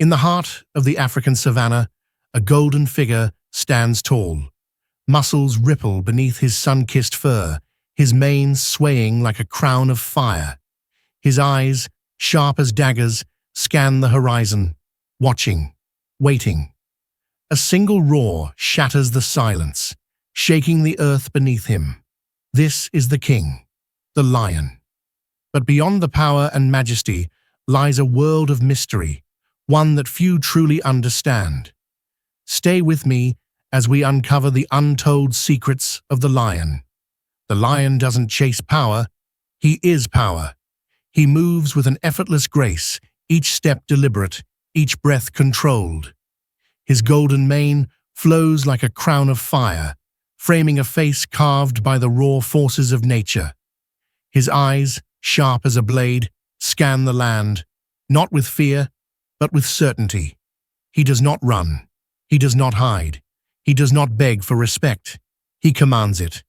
In the heart of the African savanna, a golden figure stands tall. Muscles ripple beneath his sun-kissed fur, his mane swaying like a crown of fire. His eyes, sharp as daggers, scan the horizon, watching, waiting. A single roar shatters the silence, shaking the earth beneath him. This is the king, the lion. But beyond the power and majesty lies a world of mystery, one that few truly understand. Stay with me as we uncover the untold secrets of the lion. The lion doesn't chase power, he is power. He moves with an effortless grace, each step deliberate, each breath controlled. His golden mane flows like a crown of fire, framing a face carved by the raw forces of nature. His eyes, sharp as a blade, scan the land, not with fear, but with certainty. He does not run. He does not hide. He does not beg for respect. He commands it.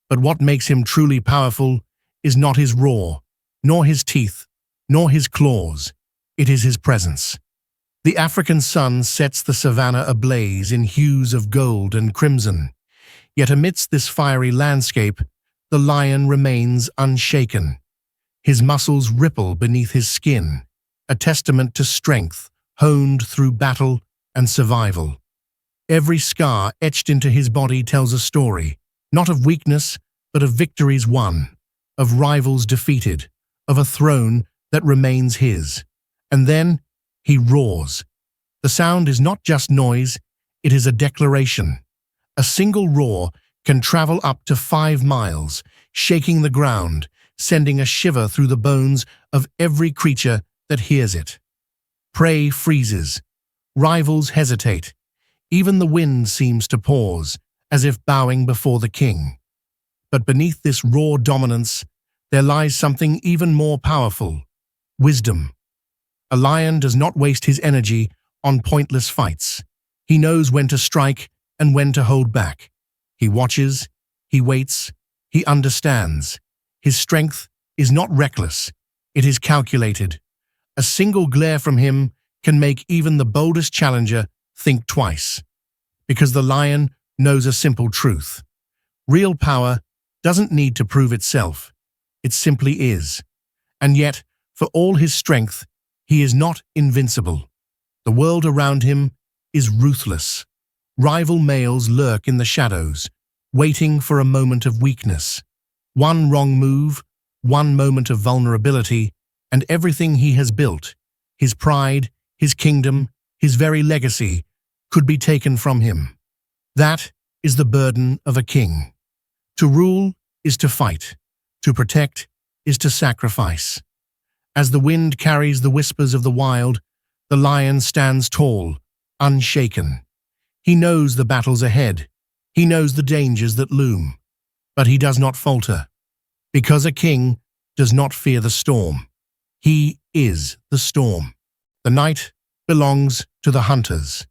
But what makes him truly powerful is not his roar, nor his teeth, nor his claws. It is his presence. The African sun sets the savanna ablaze in hues of gold and crimson. Yet amidst this fiery landscape, the lion remains unshaken. His muscles ripple beneath his skin, a testament to strength honed through battle and survival. Every scar etched into his body tells a story, not of weakness, but of victories won, of rivals defeated, of a throne that remains his. And then he roars. The sound is not just noise, it is a declaration. A single roar can travel up to 5 miles, shaking the ground, sending a shiver through the bones of every creature that hears it. Prey freezes. Rivals hesitate. Even the wind seems to pause, as if bowing before the king. But beneath this raw dominance, there lies something even more powerful: wisdom. A lion does not waste his energy on pointless fights. He knows when to strike and when to hold back. He watches, he waits, he understands. His strength is not reckless, it is calculated. A single glare from him can make even the boldest challenger think twice. Because the lion knows a simple truth. Real power doesn't need to prove itself. It simply is. And yet, for all his strength, he is not invincible. The world around him is ruthless. Rival males lurk in the shadows, waiting for a moment of weakness. One wrong move, one moment of vulnerability, and everything he has built, his pride, his kingdom, his very legacy, could be taken from him. That is the burden of a king. To rule is to fight. To protect is to sacrifice. As the wind carries the whispers of the wild, the lion stands tall, unshaken. He knows the battles ahead. He knows the dangers that loom. But he does not falter. Because a king does not fear the storm. He is the storm. The night belongs to the hunters.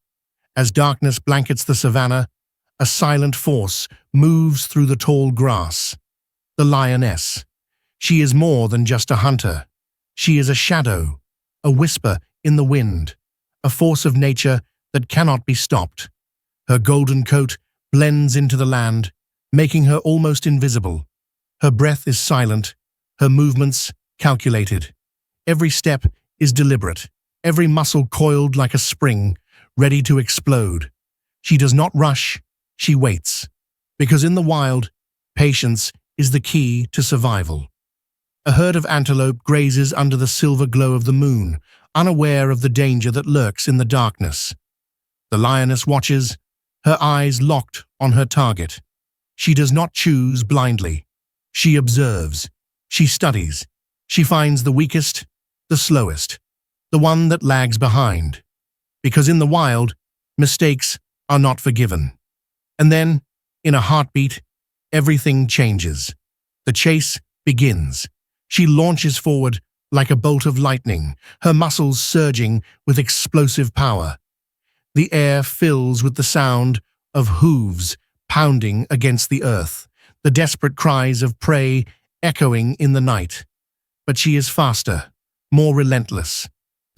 As darkness blankets the savanna, a silent force moves through the tall grass. The lioness. She is more than just a hunter. She is a shadow, a whisper in the wind, a force of nature that cannot be stopped. Her golden coat blends into the land, making her almost invisible. Her breath is silent, her movements calculated. Every step is deliberate, every muscle coiled like a spring, ready to explode. She does not rush, she waits. Because in the wild, patience is the key to survival. A herd of antelope grazes under the silver glow of the moon, unaware of the danger that lurks in the darkness. The lioness watches, her eyes locked on her target. She does not choose blindly. She observes. She studies. She finds the weakest, the slowest, the one that lags behind. Because in the wild, mistakes are not forgiven. And then, in a heartbeat, everything changes. The chase begins. She launches forward like a bolt of lightning, her muscles surging with explosive power. The air fills with the sound of hooves pounding against the earth, the desperate cries of prey echoing in the night. But she is faster, more relentless.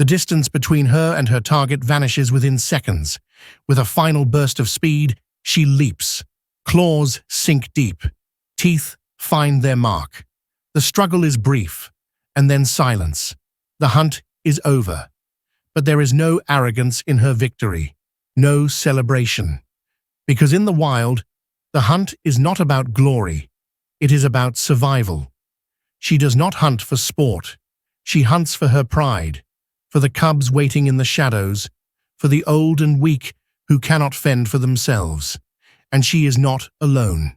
The distance between her and her target vanishes within seconds. With a final burst of speed, she leaps. Claws sink deep. Teeth find their mark. The struggle is brief, and then silence. The hunt is over. But there is no arrogance in her victory, no celebration. Because in the wild, the hunt is not about glory, it is about survival. She does not hunt for sport. She hunts for her pride, for the cubs waiting in the shadows, for the old and weak who cannot fend for themselves. And she is not alone.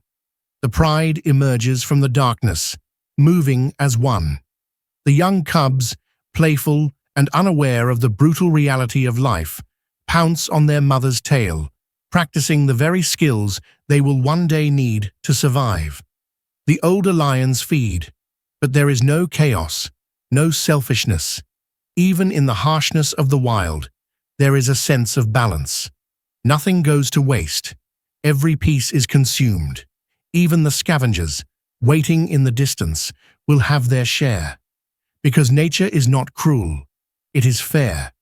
The pride emerges from the darkness, moving as one. The young cubs, playful and unaware of the brutal reality of life, pounce on their mother's tail, practicing the very skills they will one day need to survive. The older lions feed, but there is no chaos, no selfishness. Even in the harshness of the wild, there is a sense of balance. Nothing goes to waste. Every piece is consumed. Even the scavengers, waiting in the distance, will have their share. Because nature is not cruel. It is fair.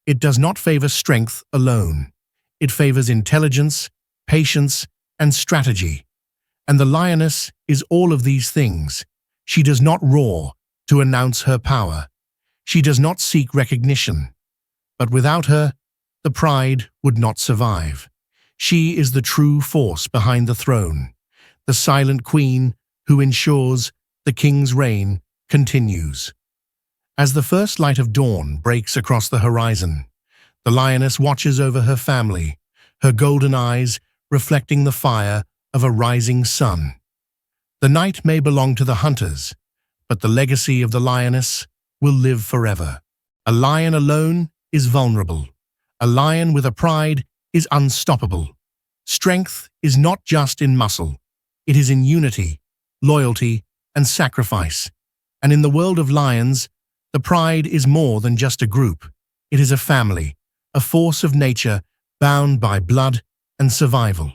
It does not favor strength alone. It favors intelligence, patience, and strategy. And the lioness is all of these things. She does not roar to announce her power. She does not seek recognition. But without her, the pride would not survive. She is the true force behind the throne, the silent queen who ensures the king's reign continues. As the first light of dawn breaks across the horizon, the lioness watches over her family, her golden eyes reflecting the fire of a rising sun. The night may belong to the hunters, but the legacy of the lioness will live forever. A lion alone is vulnerable. A lion with a pride is unstoppable. Strength is not just in muscle. It is in unity, loyalty, and sacrifice. And in the world of lions, the pride is more than just a group. It is a family, a force of nature bound by blood and survival.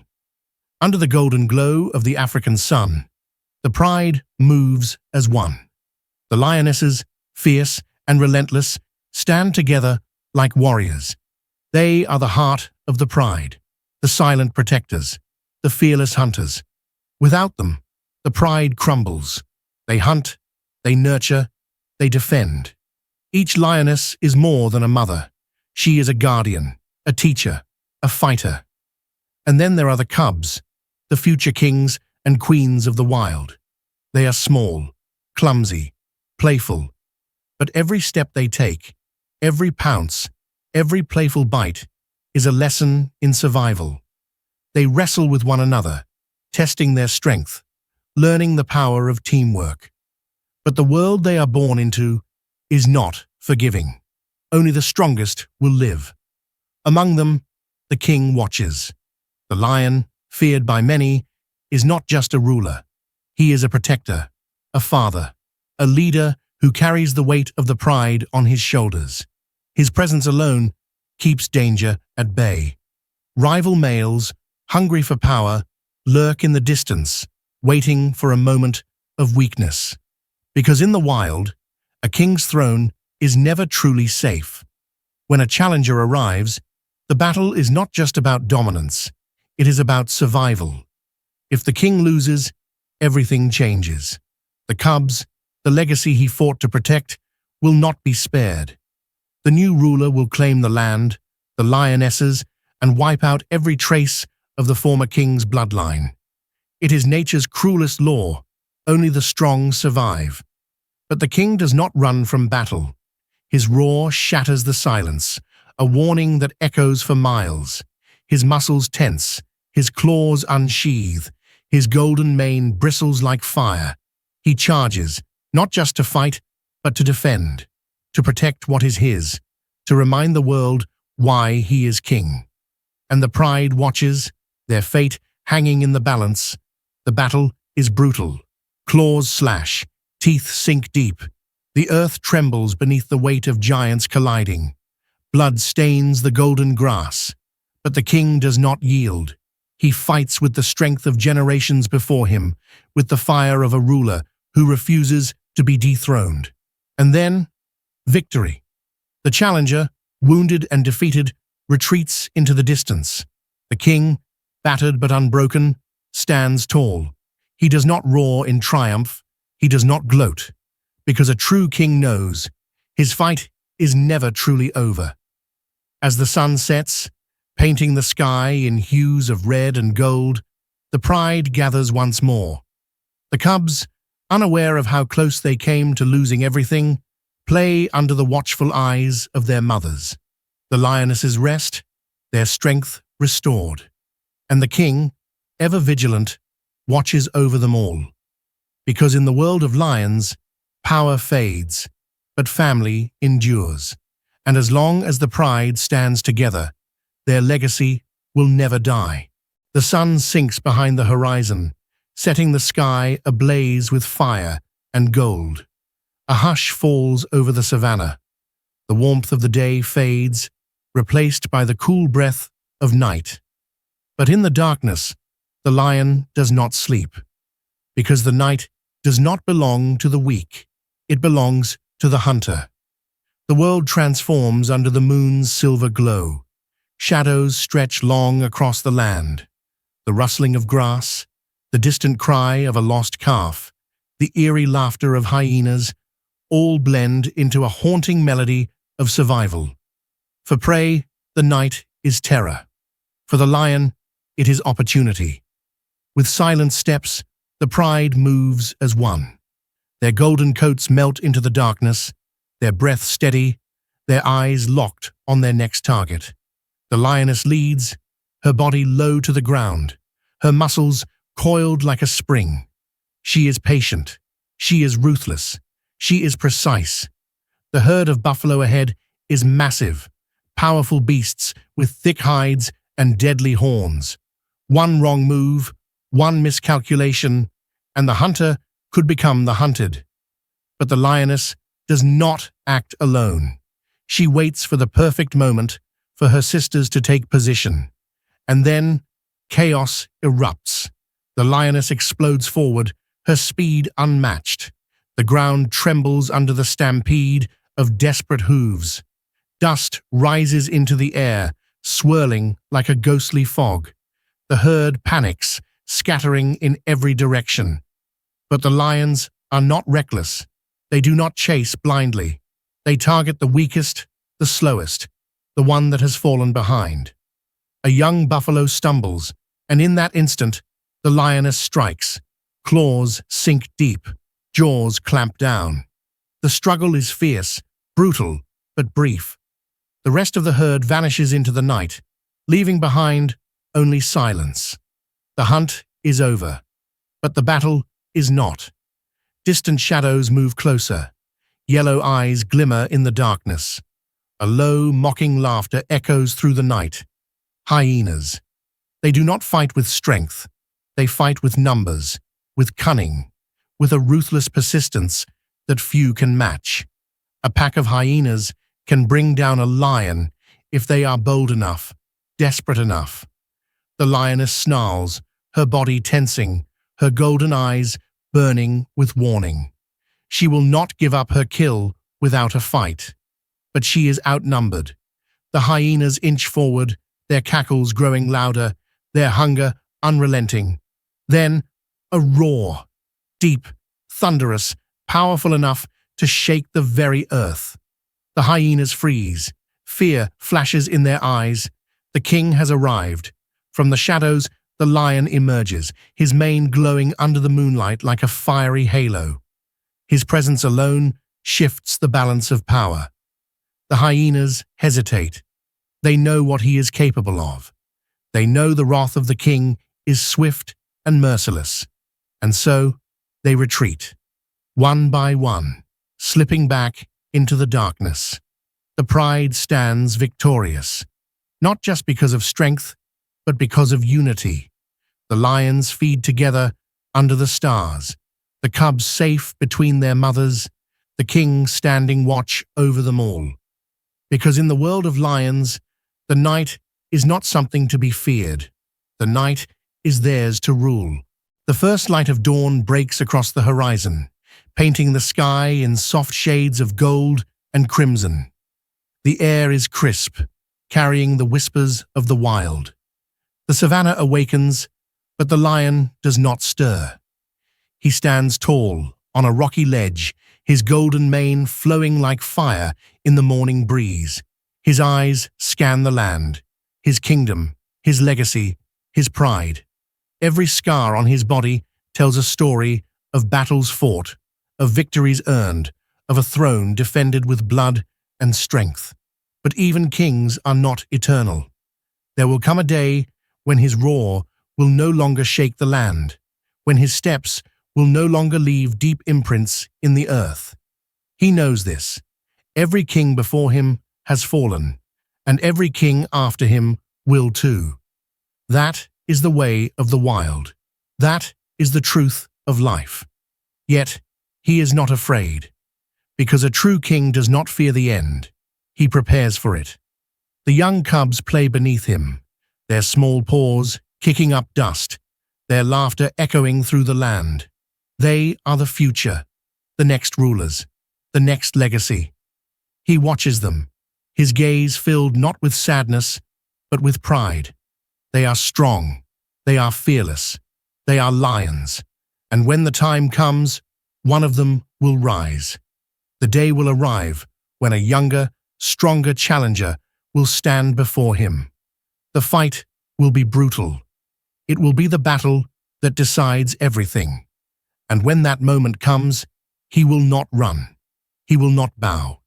Under the golden glow of the African sun, the pride moves as one. The lionesses, fierce and relentless, stand together like warriors. They are the heart of the pride, the silent protectors, the fearless hunters. Without them, the pride crumbles. They hunt, they nurture, they defend. Each lioness is more than a mother. She is a guardian, a teacher, a fighter. And then there are the cubs, the future kings and queens of the wild. They are small, clumsy, playful, but every step they take, every pounce, every playful bite, is a lesson in survival. They wrestle with one another, testing their strength, learning the power of teamwork. But the world they are born into is not forgiving. Only the strongest will live. Among them, the king watches. The lion, feared by many, is not just a ruler. He is a protector, a father, a leader who carries the weight of the pride on his shoulders. His presence alone keeps danger at bay. Rival males, hungry for power, lurk in the distance, waiting for a moment of weakness. Because in the wild, a king's throne is never truly safe. When a challenger arrives, the battle is not just about dominance, it is about survival. If the king loses, everything changes. The cubs, the legacy he fought to protect, will not be spared. The new ruler will claim the land, the lionesses, and wipe out every trace of the former king's bloodline. It is nature's cruelest law. Only the strong survive. But the king does not run from battle. His roar shatters the silence, a warning that echoes for miles. His muscles tense, his claws unsheathe, his golden mane bristles like fire. He charges, not just to fight, but to defend, to protect what is his, to remind the world why he is king. And the pride watches, their fate hanging in the balance. The battle is brutal. Claws slash, teeth sink deep. The earth trembles beneath the weight of giants colliding. Blood stains the golden grass. But the king does not yield. He fights with the strength of generations before him, with the fire of a ruler who refuses to be dethroned. And then, victory. The challenger, wounded and defeated, retreats into the distance. The king, battered but unbroken, stands tall. He does not roar in triumph. He does not gloat, because a true king knows his fight is never truly over. As the sun sets, painting the sky in hues of red and gold, the pride gathers once more. The cubs, unaware of how close they came to losing everything, play under the watchful eyes of their mothers. The lionesses rest, their strength restored, and the king, ever vigilant, watches over them all. Because in the world of lions, power fades, but family endures, and as long as the pride stands together, their legacy will never die. The sun sinks behind the horizon, setting the sky ablaze with fire and gold. A hush falls over the savannah. The warmth of the day fades, replaced by the cool breath of night. But in the darkness, the lion does not sleep, because the night does not belong to the weak. It belongs to the hunter. The world transforms under the moon's silver glow. Shadows stretch long across the land. The rustling of grass, the distant cry of a lost calf, the eerie laughter of hyenas, all blend into a haunting melody of survival. For prey, the night is terror. For the lion, it is opportunity. With silent steps, the pride moves as one. Their golden coats melt into the darkness, their breath steady, their eyes locked on their next target. The lioness leads, her body low to the ground, her muscles coiled like a spring. She is patient. She is ruthless. She is precise. The herd of buffalo ahead is massive, powerful beasts with thick hides and deadly horns. One wrong move, one miscalculation, and the hunter could become the hunted. But the lioness does not act alone. She waits for the perfect moment for her sisters to take position. And then chaos erupts. The lioness explodes forward, her speed unmatched. The ground trembles under the stampede of desperate hooves. Dust rises into the air, swirling like a ghostly fog. The herd panics, scattering in every direction. But the lions are not reckless. They do not chase blindly. They target the weakest, the slowest, the one that has fallen behind. A young buffalo stumbles, and in that instant, the lioness strikes. Claws sink deep, jaws clamp down. The struggle is fierce, brutal, but brief. The rest of the herd vanishes into the night, leaving behind only silence. The hunt is over, but the battle is not. Distant shadows move closer. Yellow eyes glimmer in the darkness. A low, mocking laughter echoes through the night. Hyenas. They do not fight with strength. They fight with numbers, with cunning, with a ruthless persistence that few can match. A pack of hyenas can bring down a lion if they are bold enough, desperate enough. The lioness snarls, her body tensing, her golden eyes burning with warning. She will not give up her kill without a fight. But she is outnumbered. The hyenas inch forward, their cackles growing louder, their hunger unrelenting. Then, a roar, deep, thunderous, powerful enough to shake the very earth. The hyenas freeze. Fear flashes in their eyes. The king has arrived. From the shadows, the lion emerges, his mane glowing under the moonlight like a fiery halo. His presence alone shifts the balance of power. The hyenas hesitate. They know what he is capable of. They know the wrath of the king is swift and merciless. And so, they retreat, one by one, slipping back into the darkness. The pride stands victorious, not just because of strength, but because of unity. The lions feed together under the stars, the cubs safe between their mothers, the king standing watch over them all. Because in the world of lions, the night is not something to be feared. The night is theirs to rule. The first light of dawn breaks across the horizon, painting the sky in soft shades of gold and crimson. The air is crisp, carrying the whispers of the wild. The savannah awakens, but the lion does not stir. He stands tall, on a rocky ledge, his golden mane flowing like fire in the morning breeze. His eyes scan the land, his kingdom, his legacy, his pride. Every scar on his body tells a story of battles fought, of victories earned, of a throne defended with blood and strength. But even kings are not eternal. There will come a day when his roar will no longer shake the land, when his steps will no longer leave deep imprints in the earth. He knows this. Every king before him has fallen, and every king after him will too. That is the way of the wild. That is the truth of life. Yet, he is not afraid, because a true king does not fear the end. He prepares for it. The young cubs play beneath him, their small paws kicking up dust, their laughter echoing through the land. They are the future, the next rulers, the next legacy. He watches them, his gaze filled not with sadness, but with pride. They are strong, they are fearless, they are lions, and when the time comes, one of them will rise. The day will arrive when a younger, stronger challenger will stand before him. The fight will be brutal. It will be the battle that decides everything. And when that moment comes, he will not run. He will not bow.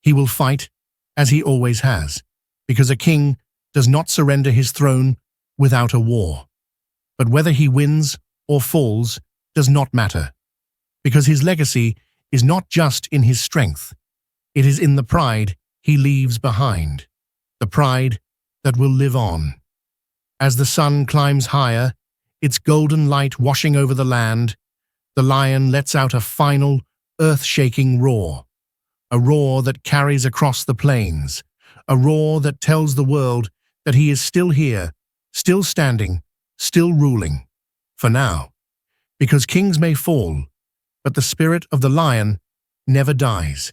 He will fight as he always has, because a king does not surrender his throne without a war. But whether he wins or falls does not matter, because his legacy is not just in his strength. It is in the pride he leaves behind, the pride that will live on. As the sun climbs higher, its golden light washing over the land, the lion lets out a final, earth-shaking roar, a roar that carries across the plains, a roar that tells the world that he is still here, still standing, still ruling, for now. Because kings may fall, but the spirit of the lion never dies.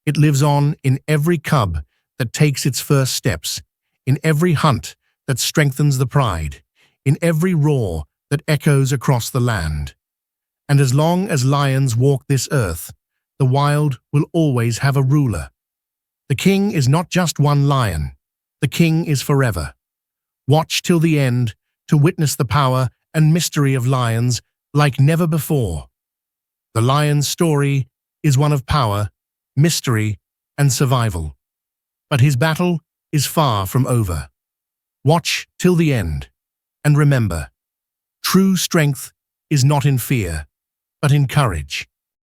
It lives on in every cub that takes its first steps, in every hunt that strengthens the pride, in every roar that echoes across the land. And as long as lions walk this earth, the wild will always have a ruler. The king is not just one lion. The king is forever. Watch till the end to witness the power and mystery of lions like never before. The lion's story is one of power, mystery, and survival. But his battle is far from over. Watch till the end, and remember, true strength is not in fear, but in courage.